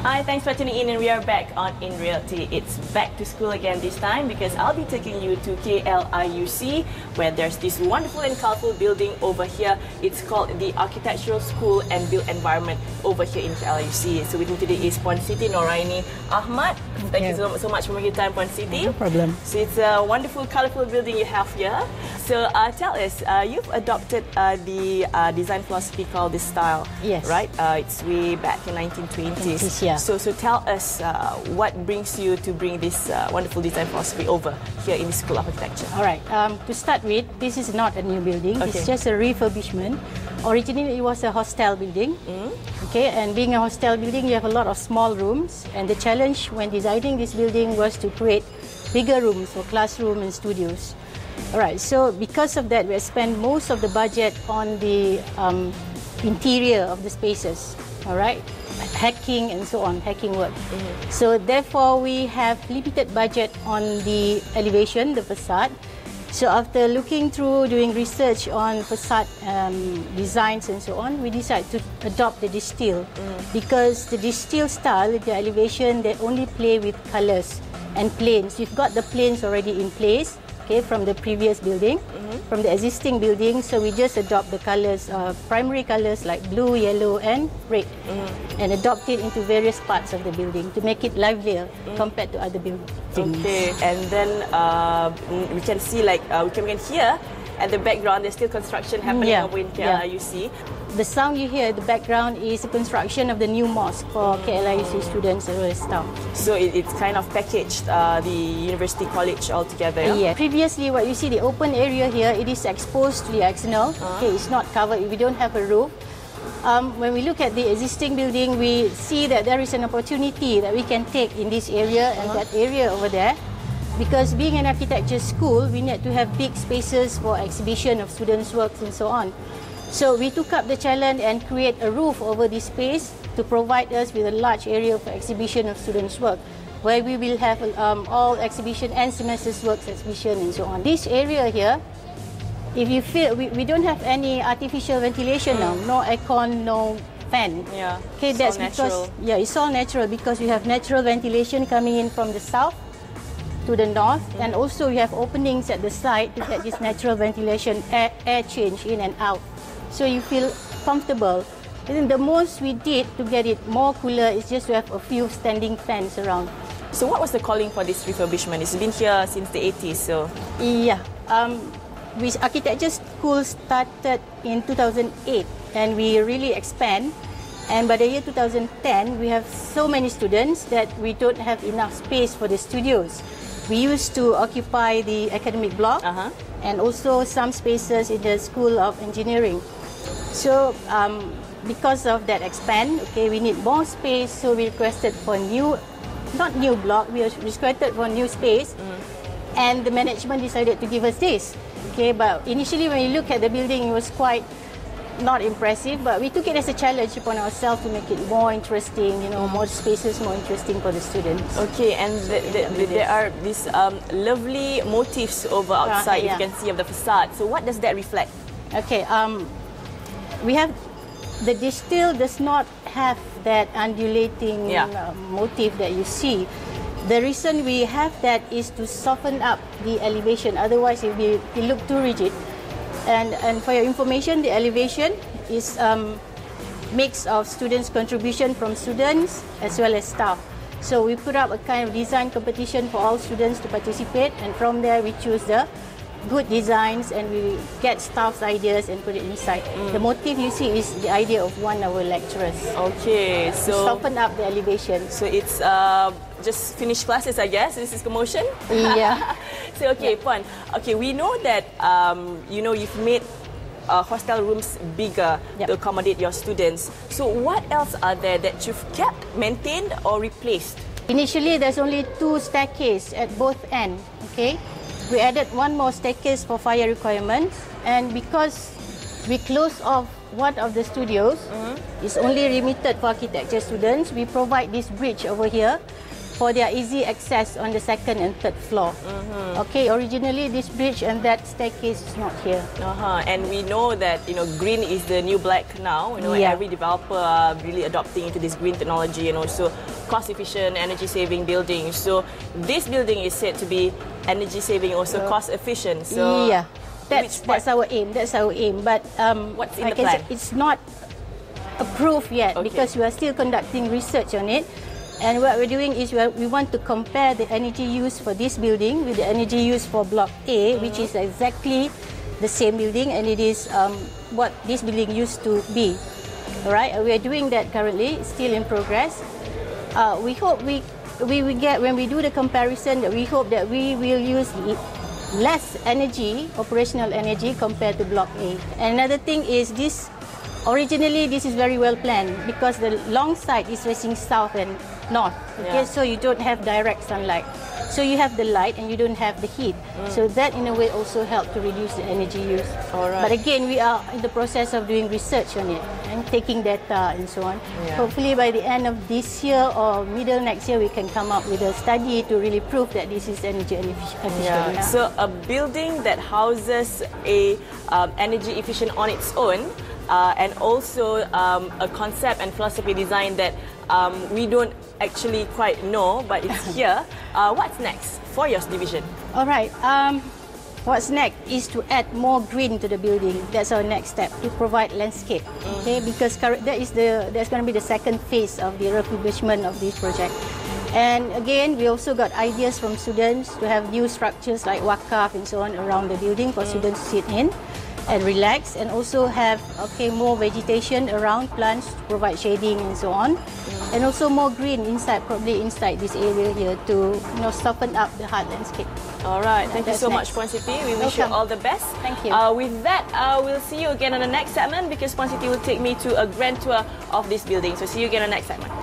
Hi, thanks for tuning in, and we are back on In Reality. It's back to school again this time because I'll be taking you to KLIUC, where there's this wonderful and colorful building over here. It's called the Architectural School and Built Environment over here in KLIUC. So with me today is Puan Siti Noraini Ahmad. Thank you so much for making time, Puan Siti. No problem. So it's a wonderful, colorful building you have here. So tell us, you've adopted the design philosophy called this style, yes, right? It's way back in 1920s. Yeah. So tell us what brings you to bring this wonderful design philosophy over here in the School of Architecture. All right. To start with, this is not a new building. Okay. It's just a refurbishment. Originally, it was a hostel building. Okay, and being a hostel building, you have a lot of small rooms. And the challenge when designing this building was to create bigger rooms for classroom and studios. All right. So because of that, we spent most of the budget on the interior of the spaces. All right. Hacking and so on, hacking work. So therefore, we have limited budget on the elevation, the facade. So after looking through, doing research on facade designs and so on, we decided to adopt the distill because the distill style, the elevation, they only play with colors and planes. You've got the planes already in place, okay, from the previous building, from the existing building. So we just adopt the colors, primary colors like blue, yellow, and red, and adopt it into various parts of the building to make it livelier compared to other buildings. Okay, and then we can see, like, we can hear at the background there's still construction happening over in KLIUC. The sound you hear at the background is the construction of the new mosque for KLIUC students as well as staff. So it's kind of packaged the university college altogether. Yeah. Previously, what you see, the open area here, it is exposed to the external. Okay, it's not covered. We don't have a roof. When we look at the existing building, we see that there is an opportunity that we can take in this area and that area over there. Because being an architecture school, we need to have big spaces for exhibition of students' works and so on. So we took up the challenge and create a roof over this space to provide us with a large area for exhibition of students' work, where we will have all exhibition and semester's works exhibition and so on. This area here, if you feel, we don't have any artificial ventilation now, no aircon, no fan. Yeah, okay, it's that's all because natural. It's all natural because we have natural ventilation coming in from the south to the north, and also you have openings at the side to get this natural ventilation, air change in and out. So you feel comfortable. And then the most we did to get it more cooler is just to have a few standing fans around. So what was the calling for this refurbishment? It's been here since the 80s, so... Yeah. Architecture school started in 2008 and we really expand. And by the year 2010, we have so many students that we don't have enough space for the studios. We used to occupy the academic block and also some spaces in the School of Engineering. So because of that expand, okay, we need more space, so we requested for not new block, we requested for new space, and the management decided to give us this. Okay, but initially when you look at the building, it was quite not impressive, but we took it as a challenge upon ourselves to make it more interesting, more spaces, more interesting for the students. Okay, and there are these lovely motifs over outside, you can see, of the facade. So what does that reflect? Okay, we have, the distill does not have that undulating motif that you see. The reason we have that is to soften up the elevation, otherwise it will look too rigid. And for your information, the elevation is mix of students' contribution from students as well as staff. So we put up a kind of design competition for all students to participate, and from there we choose the good designs and we get staff's ideas and put it inside. The motif you see is the idea of one of our lecturers. Okay, so... soften up the elevation. So it's just finished classes, I guess. This is commotion. Yeah. So okay, Puan. Okay, we know that you've made hostel rooms bigger to accommodate your students. So what else are there that you've kept, maintained, or replaced? Initially, there's only 2 staircases at both ends. Okay, we added one more staircase for fire requirements, and because we closed off one of the studios, it's only limited for architecture students. We provide this bridge over here for their easy access on the second and third floor. Okay, originally this bridge and that staircase is not here. And we know that green is the new black now. Every developer are really adopting into this green technology and also cost-efficient, energy-saving buildings. So this building is said to be energy-saving, also cost-efficient. So yeah, that's our aim. That's our aim. But what's in the plan? It's not approved yet because we are still conducting research on it. And what we're doing is we want to compare the energy use for this building with the energy use for Block A, which is exactly the same building, and it is what this building used to be. All right, we are doing that currently. It's still in progress. We hope we will get, when we do the comparison, that we hope that we will use less energy, operational energy, compared to Block A. And another thing is this. Originally, this is very well planned because the long side is facing south and north. Okay, so you don't have direct sunlight. So you have the light and you don't have the heat. So that, in a way, also helps to reduce the energy use. But again, we are in the process of doing research on it and taking data and so on. Hopefully, by the end of this year or middle next year, we can come up with a study to really prove that this is energy efficient. So a building that houses a energy efficient on its own. And also a concept and philosophy design that we don't actually quite know, but it's here. What's next for your division? All right. What's next is to add more green to the building. That's our next step, to provide landscape. Okay, because that's going to be the second phase of the refurbishment of this project. And again, we also got ideas from students to have new structures like wakaf and so on around the building for students to sit in and relax, and also have more vegetation around, plants to provide shading and so on, and also more green inside, probably inside this area here, to soften up the hard landscape. All right, thank you so much, Puan Siti. We wish you all the best. Thank you. With that, we'll see you again on the next segment because Puan Siti will take me to a grand tour of this building. So see you again on the next segment.